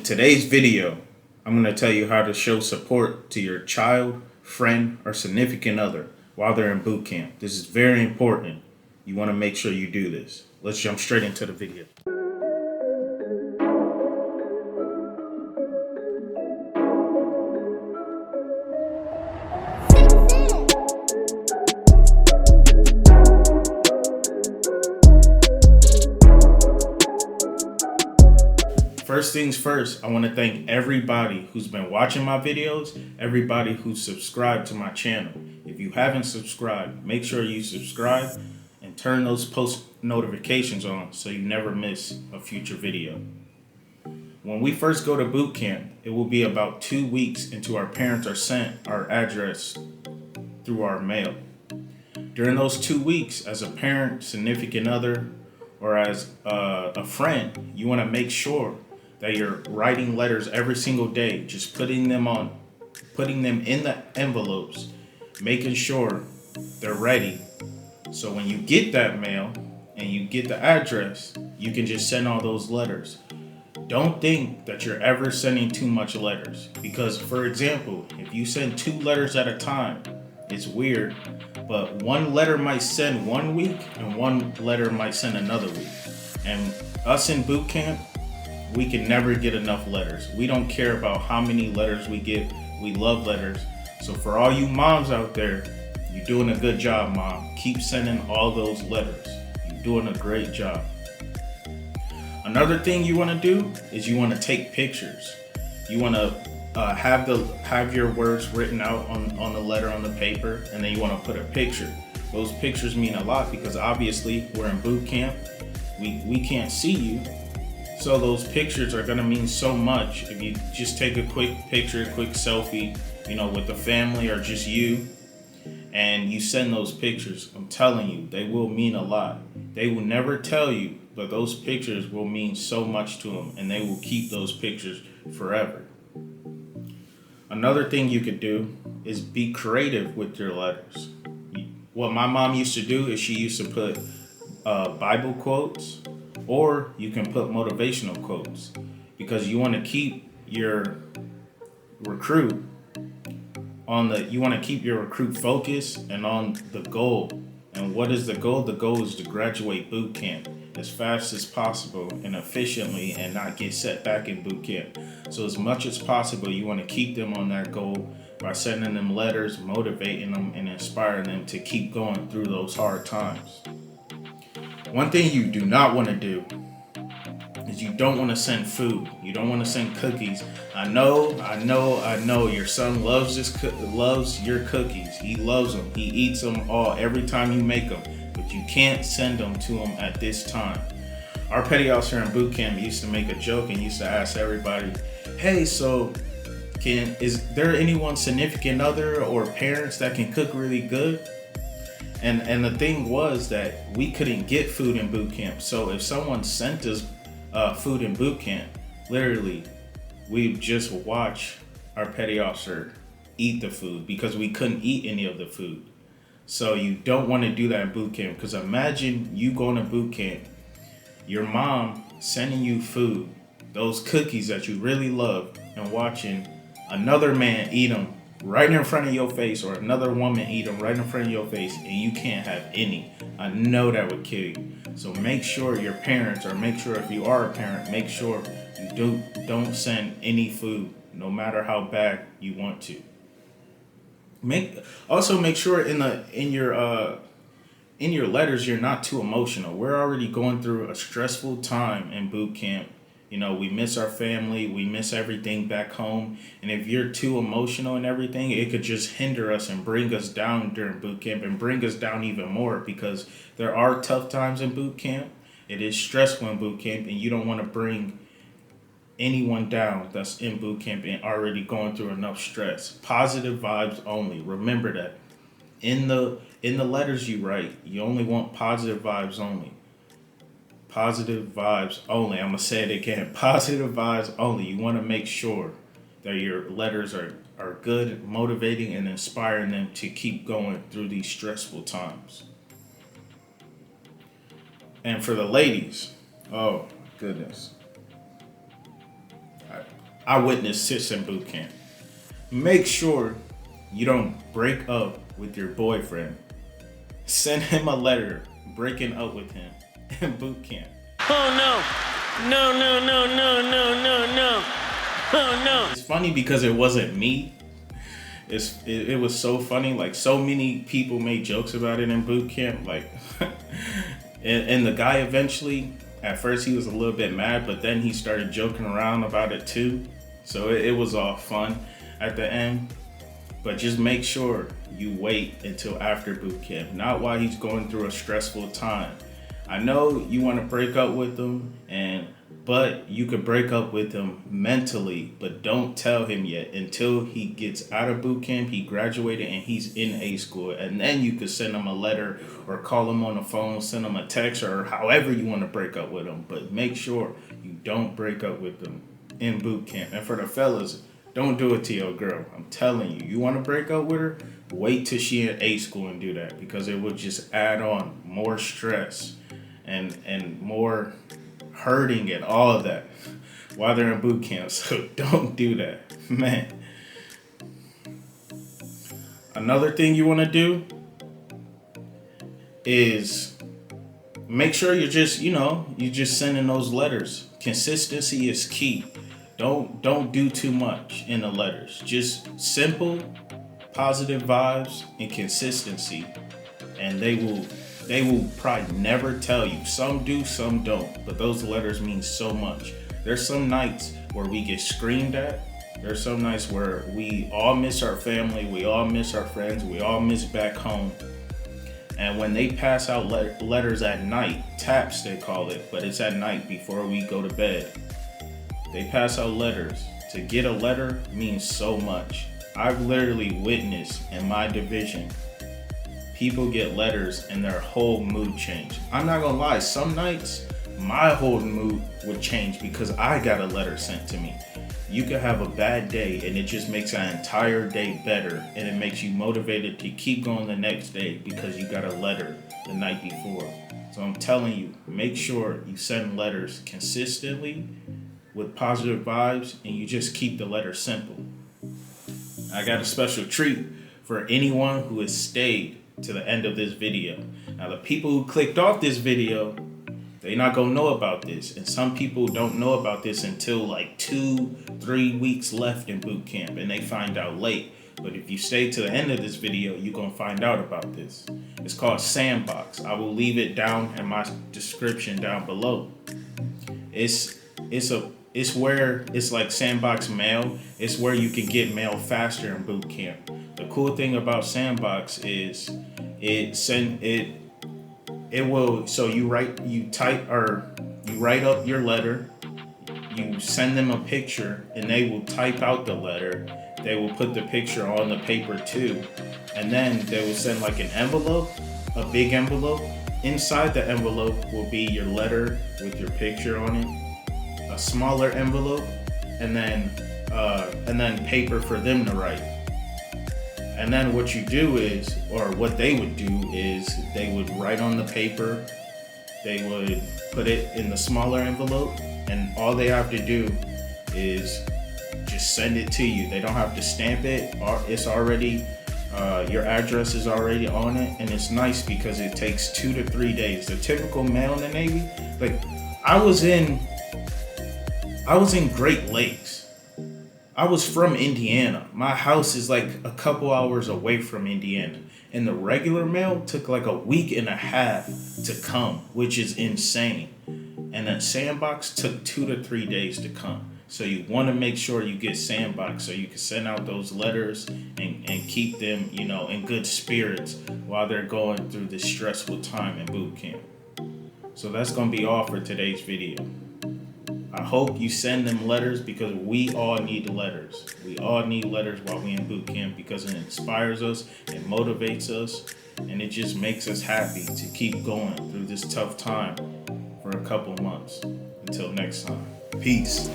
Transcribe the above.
today's video, I'm going to tell you how to show support to your child, friend, or significant other while they're in boot camp. This is very important. You want to make sure you do this. Let's jump straight into the video. First things first, I want to thank everybody who's been watching my videos, everybody who's subscribed to my channel. If you haven't subscribed, make sure you subscribe and turn those post notifications on so you never miss a future video. When we first go to boot camp, it will be about 2 weeks until our parents are sent our address through our mail. During those 2 weeks, as a parent, significant other, or as a friend, you want to make sure that you're writing letters every single day, just putting them in the envelopes, making sure they're ready. So when you get that mail and you get the address, you can just send all those letters. Don't think that you're ever sending too much letters, because for example, if you send 2 letters at a time, it's weird, but one letter might send 1 week and one letter might send another week. And us in boot camp, we can never get enough letters. We don't care about how many letters we get. We love letters. So for all you moms out there, you're doing a good job, Mom. Keep sending all those letters. You're doing a great job. Another thing you want to do is you want to take pictures. You want to have your words written out on the letter on the paper, and then you want to put a picture. Those pictures mean a lot because obviously we're in boot camp. We can't see you. So those pictures are gonna mean so much. If you just take a quick picture, a quick selfie, with the family or just you, and you send those pictures, I'm telling you, they will mean a lot. They will never tell you, but those pictures will mean so much to them, and they will keep those pictures forever. Another thing you could do is be creative with your letters. What my mom used to do is she used to put Bible quotes, or you can put motivational quotes, because you want to keep your recruit focused and on the goal. And what is the goal? The goal is to graduate boot camp as fast as possible and efficiently and not get set back in boot camp. So as much as possible, you want to keep them on that goal by sending them letters, motivating them, and inspiring them to keep going through those hard times. One thing you do not want to do is you don't want to send food. You don't want to send cookies. I know. Your son loves your cookies. He loves them. He eats them all every time you make them. But you can't send them to him at this time. Our petty officer in boot camp used to make a joke and used to ask everybody, "Hey, so is there anyone significant other or parents that can cook really good?" And the thing was that we couldn't get food in boot camp. So if someone sent us food in boot camp, literally, we'd just watch our petty officer eat the food because we couldn't eat any of the food. So you don't want to do that in boot camp, because imagine you going to boot camp, your mom sending you food, those cookies that you really love, and watching another man eat them right in front of your face, or another woman eat them right in front of your face, and you can't have any. I know that would kill you. So make sure your parents, or make sure if you are a parent, make sure you don't send any food, no matter how bad you want to. Make sure in your letters you're not too emotional. We're already going through a stressful time in boot camp. We miss our family, we miss everything back home. And if you're too emotional and everything, it could just hinder us and bring us down during boot camp and bring us down even more, because there are tough times in boot camp. It is stressful in boot camp, and you don't want to bring anyone down that's in boot camp and already going through enough stress. Positive vibes only. Remember that. In the letters you write, you only want positive vibes only. Positive vibes only. I'm going to say it again. Positive vibes only. You want to make sure that your letters are good, motivating, and inspiring them to keep going through these stressful times. And for the ladies, oh goodness. I witnessed this in boot camp. Make sure you don't break up with your boyfriend. Send him a letter breaking up with him in boot camp. Oh no. No, no, no, no, no, no, no. Oh no. It's funny because it wasn't me. It was so funny. Like, so many people made jokes about it in boot camp. Like, and the guy eventually, at first he was a little bit mad, but then he started joking around about it too. So it was all fun at the end. But just make sure you wait until after boot camp, not while he's going through a stressful time. I know you want to break up with him, but you could break up with him mentally, but don't tell him yet until he gets out of boot camp, he graduated, and he's in A school. And then you could send him a letter or call him on the phone, send him a text, or however you want to break up with him. But make sure you don't break up with him in boot camp. And for the fellas, don't do it to your girl. I'm telling you, you want to break up with her? Wait till she in A school and do that, because it will just add on more stress and more hurting and all of that while they're in boot camp. So don't do that, man. Another thing you want to do is make sure you're just sending those letters. Consistency is key. Don't do too much in the letters. Just simple, positive vibes and consistency, and they will probably never tell you. Some do, some don't, but those letters mean so much. There's some nights where we get screamed at. There's some nights where we all miss our family, we all miss our friends, we all miss back home. And when they pass out letters at night, taps they call it, but it's at night before we go to bed. They pass out letters. To get a letter means so much. I've literally witnessed in my division, people get letters and their whole mood change. I'm not gonna lie, some nights my whole mood would change because I got a letter sent to me. You could have a bad day and it just makes an entire day better, and it makes you motivated to keep going the next day because you got a letter the night before. So I'm telling you, make sure you send letters consistently with positive vibes, and you just keep the letter simple. I got a special treat for anyone who has stayed to the end of this video. Now, the people who clicked off this video, they not gonna know about this, and some people don't know about this until like 2-3 weeks left in boot camp, and they find out late. But if you stay to the end of this video, you're gonna find out about this. It's called Sandbox. I will leave it down in my description down below. It's where it's like Sandbox Mail. It's where you can get mail faster in boot camp. The cool thing about Sandbox is it will, so you write up your letter, you send them a picture, and they will type out the letter. They will put the picture on the paper too, and then they will send like an envelope, a big envelope. Inside the envelope will be your letter with your picture on it, a smaller envelope, and then paper for them to write. And then what you do is, or what they would do is, they would write on the paper, they would put it in the smaller envelope, and all they have to do is just send it to you. They don't have to stamp it, or it's already, your address is already on it, and it's nice because it takes 2 to 3 days. The typical mail in the Navy, like I was in Great Lakes. I was from Indiana. My house is like a couple hours away from Indiana. And the regular mail took like a week and a half to come, which is insane. And that Sandbox took 2 to 3 days to come. So you want to make sure you get Sandbox so you can send out those letters and keep them, in good spirits while they're going through this stressful time in boot camp. So that's going to be all for today's video. I hope you send them letters, because we all need letters. We all need letters while we in boot camp, because it inspires us, it motivates us, and it just makes us happy to keep going through this tough time for a couple months. Until next time, peace.